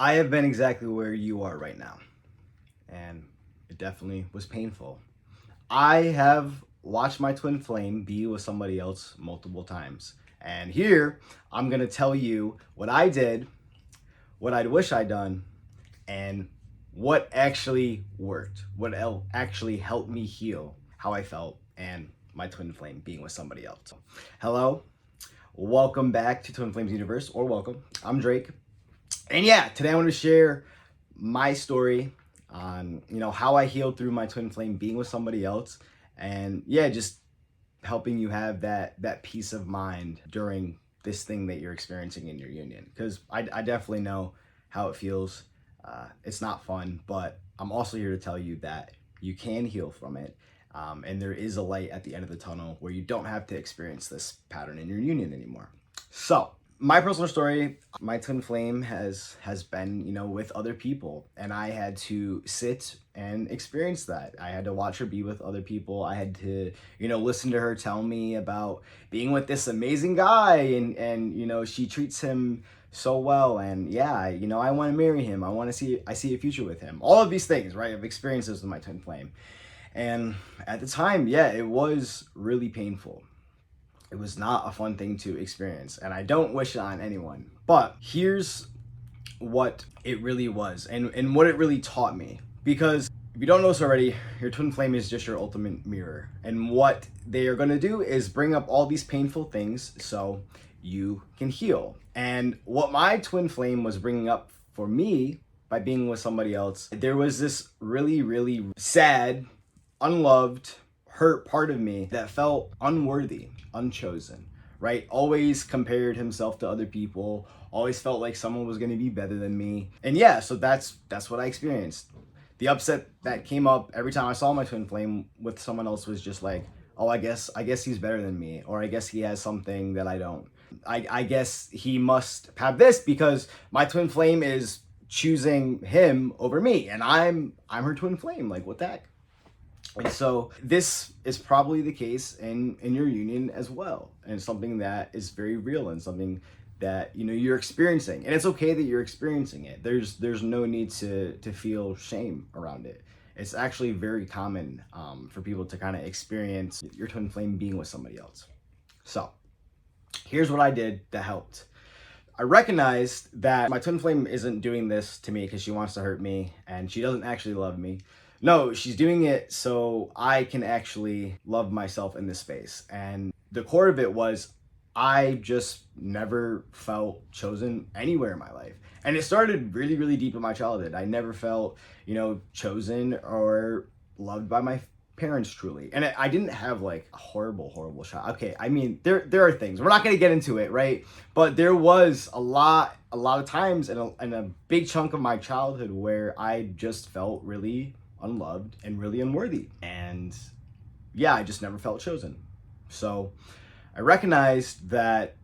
I have been exactly where you are right now, and it definitely was painful. I have watched my twin flame be with somebody else multiple times. And here, I'm going to tell you what I did, what I'd wish I'd done, and what actually worked, actually helped me heal how I felt and my twin flame being with somebody else. Hello, welcome back to Twin Flames Universe, or welcome. I'm Drake. And yeah, today I want to share my story on, how I healed through my twin flame being with somebody else. And yeah, just helping you have that peace of mind during this thing that you're experiencing in your union. Because I definitely know how it feels. It's not fun, but I'm also here to tell you that you can heal from it. And there is a light at the end of the tunnel where you don't have to experience this pattern in your union anymore. So, my personal story, my twin flame has been, with other people, and I had to sit and experience that. I had to watch her be with other people. I had to, listen to her tell me about being with this amazing guy, and she treats him so well, and yeah, I want to marry him. I see a future with him. All of these things, right? I've experienced this with my twin flame. And at the time, yeah, it was really painful. It was not a fun thing to experience, and I don't wish it on anyone. But here's what it really was and what it really taught me. Because if you don't know this already, your twin flame is just your ultimate mirror. And what they are going to do is bring up all these painful things so you can heal. And what my twin flame was bringing up for me by being with somebody else, there was this really, really sad, unloved, hurt part of me that felt unworthy, unchosen, right? Always compared himself to other people, always felt like someone was going to be better than me. And yeah, so that's what I experienced. The upset that came up every time I saw my twin flame with someone else was just like, oh, I guess he's better than me, or I guess he has something that I don't. I guess he must have this because my twin flame is choosing him over me, and I'm her twin flame. Like, what the heck? And so this is probably the case in your union as well. And it's something that is very real and something that, you're experiencing. And it's okay that you're experiencing it. There's no need to feel shame around it. It's actually very common for people to kind of experience your twin flame being with somebody else. So here's what I did that helped. I recognized that my twin flame isn't doing this to me because she wants to hurt me and she doesn't actually love me. No, she's doing it so I can actually love myself in this space. And the core of it was I just never felt chosen anywhere in my life. And it started really, really deep in my childhood. I never felt, chosen or loved by my parents truly. And I didn't have like a horrible child. Okay, I mean, there are things. We're not going to get into it, right? But there was a lot of times and a big chunk of my childhood where I just felt really unloved and really unworthy. And yeah, I just never felt chosen. So I recognized that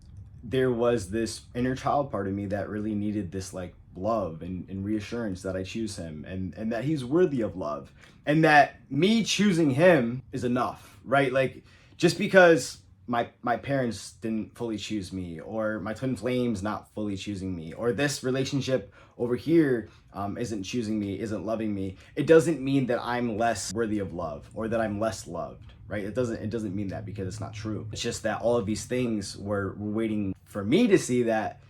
there was this inner child part of me that really needed this like love and reassurance that I choose him and that he's worthy of love and that me choosing him is enough, right? Like just because my parents didn't fully choose me, or my twin flame's not fully choosing me, or this relationship over here isn't choosing me, isn't loving me, it doesn't mean that I'm less worthy of love or that I'm less loved, right? It doesn't mean that, because it's not true. It's just that all of these things were waiting for me to see that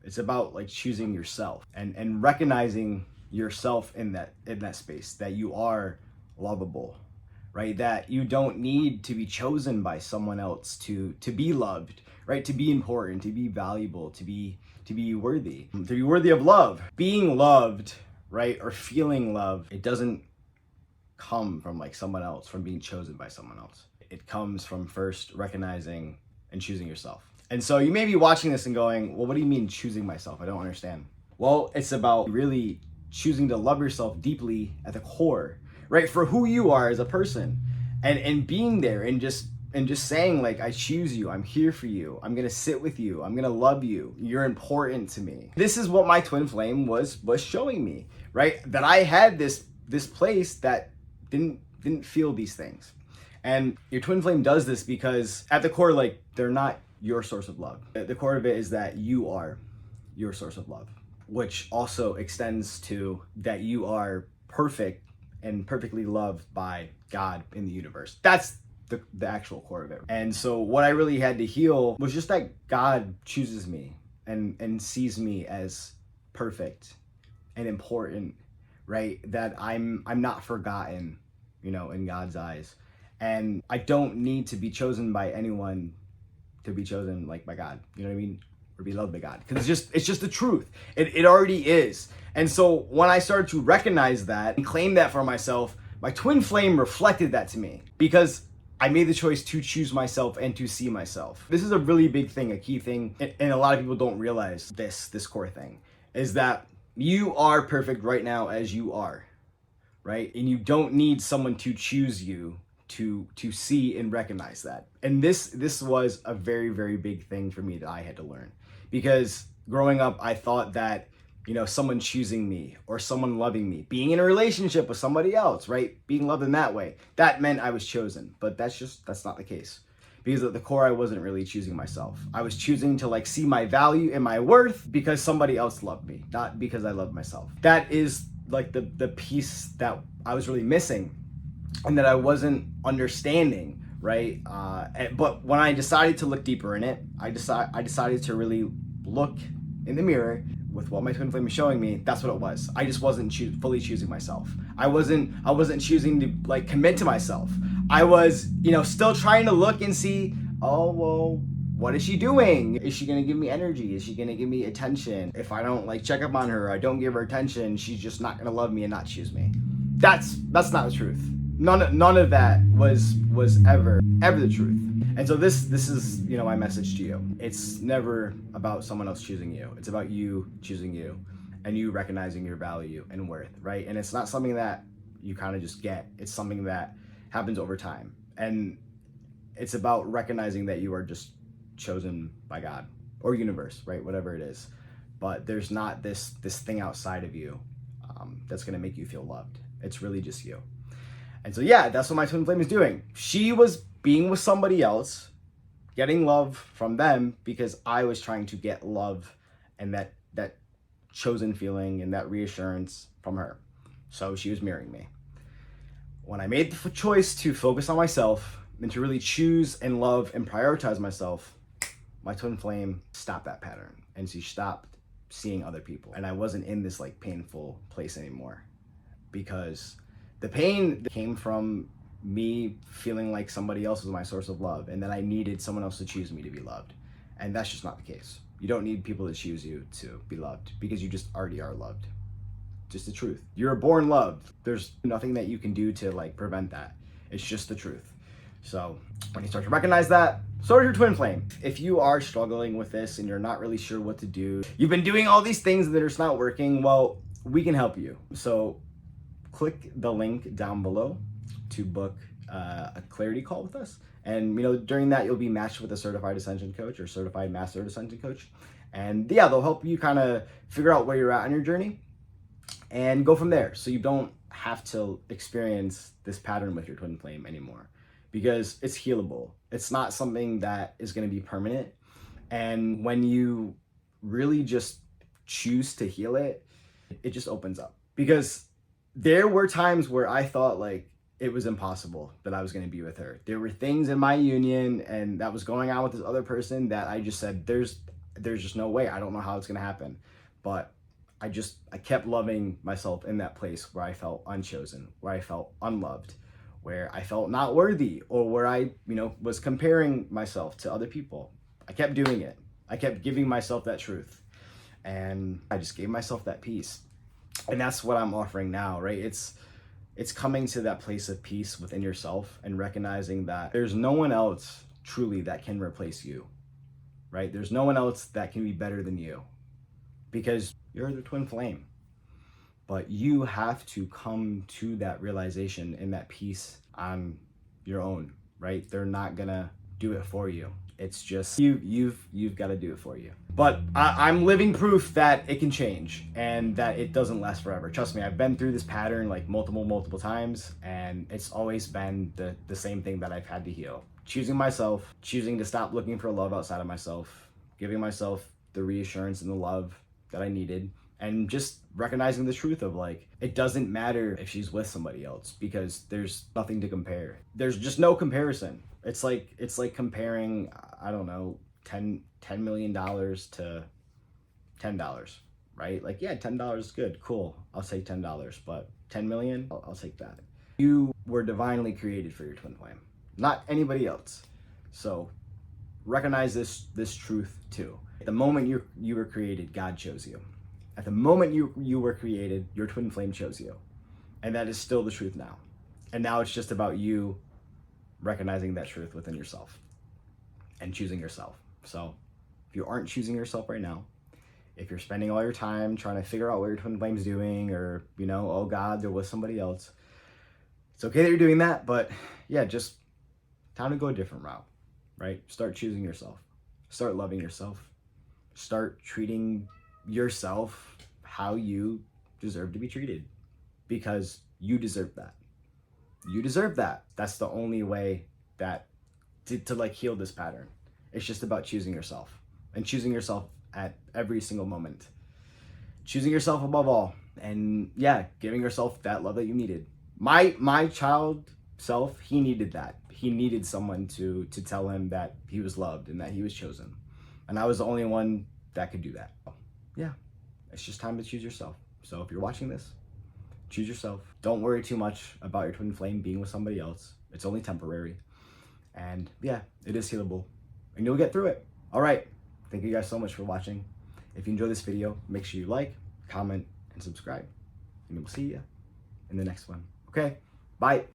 it's about like choosing yourself and recognizing yourself in that space, that you are lovable, right? That you don't need to be chosen by someone else to be loved, right? To be important, to be valuable, to be worthy of love. Being loved, right? Or feeling love, it doesn't come from like someone else, from being chosen by someone else. It comes from first recognizing and choosing yourself. And so you may be watching this and going, well, what do you mean choosing myself? I don't understand. Well, it's about really choosing to love yourself deeply at the core, right? For who you are as a person, and being there and just saying like, I choose you, I'm here for you, I'm gonna sit with you, I'm gonna love you, you're important to me. This is what my twin flame was showing me, right? That I had this place that didn't feel these things. And your twin flame does this because at the core, like, they're not your source of love. At the core of it is that you are your source of love. which also extends to that you are perfect and perfectly loved by God in the universe. That's the actual core of it. And so what I really had to heal was just that God chooses me and sees me as perfect and important, right? That I'm not forgotten, in God's eyes. And I don't need to be chosen by anyone to be chosen like by God. You know what I mean? Or be loved by God. Because it's just the truth. It already is. And so when I started to recognize that and claim that for myself, my twin flame reflected that to me. Because I made the choice to choose myself and to see myself. This is a really big thing, a key thing, and a lot of people don't realize this core thing, is that you are perfect right now as you are, right? And you don't need someone to choose you to see and recognize that. And this was a very, very big thing for me that I had to learn. Because growing up, I thought that, someone choosing me or someone loving me, being in a relationship with somebody else, right? Being loved in that way, that meant I was chosen. But that's not the case. Because at the core, I wasn't really choosing myself. I was choosing to see my value and my worth because somebody else loved me, not because I loved myself. That is the piece that I was really missing and that I wasn't understanding, right? But when I decided to look deeper in it, I decided to really look in the mirror with what my twin flame was showing me. That's what it was. I just wasn't fully choosing myself. I wasn't choosing to commit to myself. I was, still trying to look and see, oh, well, what is she doing? Is she gonna give me energy? Is she gonna give me attention? If I don't check up on her, I don't give her attention, she's just not gonna love me and not choose me. That's not the truth. None of that was ever the truth. And so this is my message to you. It's never about someone else choosing you. It's about you choosing you and you recognizing your value and worth, right? And it's not something that you kind of just get. It's something that happens over time. And it's about recognizing that you are just chosen by God or universe, right? Whatever it is. But there's not this thing outside of you that's going to make you feel loved. It's really just you. And so, yeah, that's what my twin flame is doing. She was being with somebody else, getting love from them because I was trying to get love and that chosen feeling and that reassurance from her. So she was mirroring me. When I made the choice to focus on myself and to really choose and love and prioritize myself, my twin flame stopped that pattern and she stopped seeing other people. And I wasn't in this painful place anymore because the pain came from me feeling like somebody else was my source of love and that I needed someone else to choose me to be loved. And that's just not the case. You don't need people to choose you to be loved because you just already are loved. Just the truth. You're born loved. There's nothing that you can do to prevent that. It's just the truth. So when you start to recognize that, so is your twin flame. If you are struggling with this and you're not really sure what to do, you've been doing all these things that are just not working, well, we can help you. So click the link down below to book a clarity call with us. And during that, you'll be matched with a certified ascension coach or certified master ascension coach. And yeah, they'll help you kind of figure out where you're at on your journey and go from there. So you don't have to experience this pattern with your twin flame anymore because it's healable. It's not something that is going to be permanent. And when you really just choose to heal it, it just opens up. Because there were times where I thought it was impossible that I was going to be with her. There were things in my union and that was going on with this other person that I just said, there's just no way. I don't know how it's going to happen. But I kept loving myself in that place where I felt unchosen, where I felt unloved, where I felt not worthy, or where I, was comparing myself to other people. I kept doing it. I kept giving myself that truth. And I just gave myself that peace. And that's what I'm offering now, right? It's coming to that place of peace within yourself and recognizing that there's no one else truly that can replace you, right? There's no one else that can be better than you because you're the twin flame. But you have to come to that realization and that peace on your own, right? They're not gonna do it for you. It's just you've got to do it for you. But I'm living proof that it can change and that it doesn't last forever. Trust me, I've been through this pattern multiple times, and it's always been the same thing that I've had to heal. Choosing myself, choosing to stop looking for love outside of myself, giving myself the reassurance and the love that I needed, And just recognizing the truth of like, it doesn't matter if she's with somebody else because there's nothing to compare. There's just no comparison. It's like comparing, I don't know, $10 million to $10, right? Like, yeah, $10 is good, cool. I'll say $10, but 10 million, I'll take that. You were divinely created for your twin flame, not anybody else. So recognize this truth too. At the moment you were created, God chose you. At the moment you were created, your twin flame chose you. And that is still the truth now. And now it's just about you recognizing that truth within yourself and choosing yourself. So if you aren't choosing yourself right now, if you're spending all your time trying to figure out what your twin flame's doing, or, you know, oh God, they're with somebody else, it's okay that you're doing that, but yeah, just time to go a different route, right? Start choosing yourself. Start loving yourself. Start treating yourself how you deserve to be treated, because you deserve that. You deserve that. That's the only way that to like heal this pattern. It's just about choosing yourself, and choosing yourself at every single moment. Choosing yourself above all, and yeah, giving yourself that love that you needed. My child self, he needed that. He needed someone to tell him that he was loved and that he was chosen. And I was the only one that could do that. Yeah, it's just time to choose yourself. So if you're watching this, choose yourself. Don't worry too much about your twin flame being with somebody else. It's only temporary. And yeah, it is healable, and you'll get through it. All right. Thank you guys so much for watching. If you enjoyed this video, make sure you like, comment, and subscribe. And we'll see you in the next one. Okay? Bye.